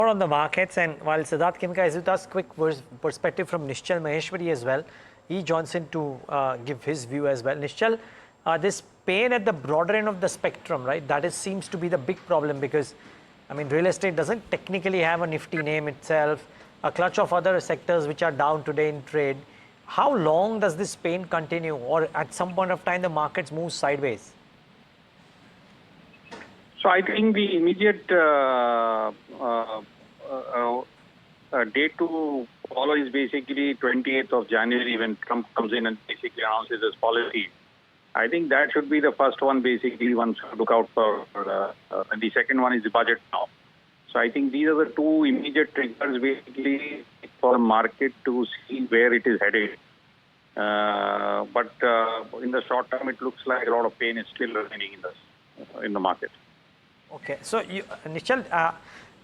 More on the markets, and while Siddharth Kimka is with us, quick perspective from Nischal Maheshwari as well. He joins in to give his view as well. Nischal, this pain at the broader end of the spectrum, right? That seems to be the big problem because, I mean, real estate doesn't technically have a nifty name itself. A clutch of other sectors which are down today in trade. How long does this pain continue, or at some point of time the markets move sideways? So I think the immediate date to follow is basically 28th of January when Trump comes in and basically announces his policy. I think that should be the first one basically one should look out for. And the second one is the budget now. So I think these are the two immediate triggers basically for the market to see where it is headed. But in the short term, it looks like a lot of pain is still remaining in the market. Okay, so Nischal,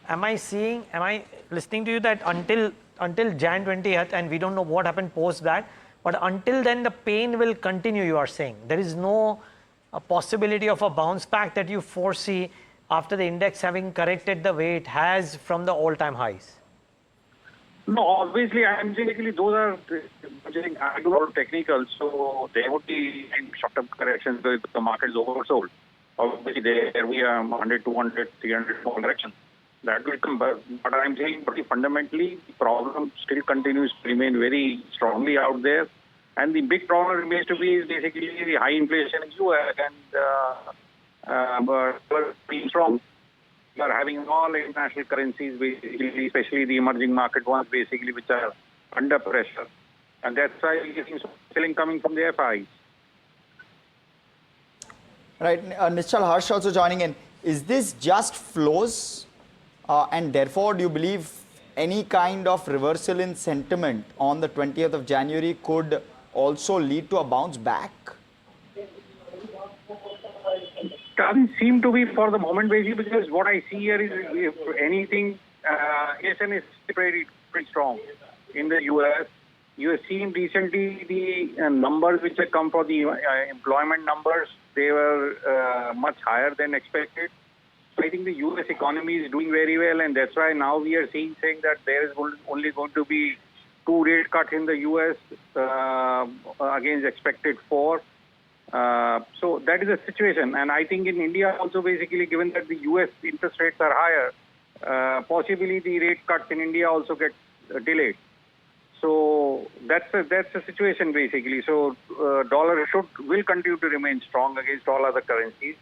am I listening to you that until Jan 20th, and we don't know what happened post that, but until then the pain will continue, you are saying? There is no possibility of a bounce back that you foresee after the index having corrected the way it has from the all-time highs? No, obviously, I'm basically those are, I do not technical, so there would be short-term corrections if the market is oversold. Obviously, there we are 100, 200, 300 corrections. That will come, but I'm saying fundamentally, the problem still continues to remain very strongly out there. And the big problem remains to be basically the high inflation in US and being strong. We are having all international currencies, basically, especially the emerging market ones, basically, which are under pressure. And that's why we're getting selling coming from the FIs. Right, Nischal, Harsh also joining in. Is this just flows and therefore do you believe any kind of reversal in sentiment on the 20th of January could also lead to a bounce back? Doesn't seem to be for the moment, basically, because what I see here is, if anything, ASN is pretty strong in the US. You have seen recently the numbers which have come for the employment numbers. They were much higher than expected. So I think the US economy is doing very well, and that's why now we are saying that there is only going to be 2 rate cuts in the US against expected 4. So that is the situation. And I think in India also, basically, given that the US interest rates are higher, possibly the rate cuts in India also get delayed. So that's the situation basically. So dollar will continue to remain strong against all other currencies,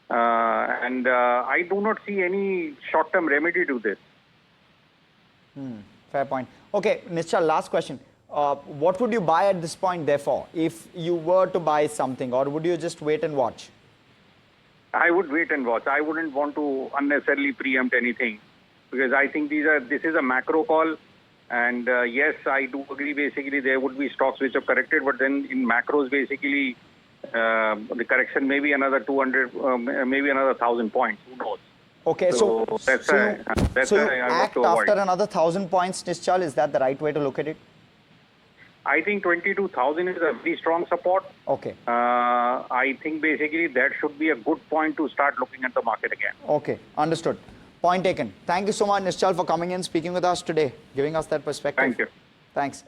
and I do not see any short-term remedy to this. Fair point. Okay, Nischal, last question. What would you buy at this point, therefore, if you were to buy something, or would you just wait and watch? I would wait and watch. I wouldn't want to unnecessarily preempt anything, because I think this is a macro call. And yes, I do agree, basically, there would be stocks which have corrected, but then in macros, basically, the correction may be another 200, maybe another 1,000 points. Who knows? Okay, so you act after another 1,000 points, Nischal. Is that the right way to look at it? I think 22,000 is a very strong support. Okay. I think basically that should be a good point to start looking at the market again. Okay, understood. Point taken. Thank you so much, Nischal, for coming in, speaking with us today, giving us that perspective. Thank you. Thanks.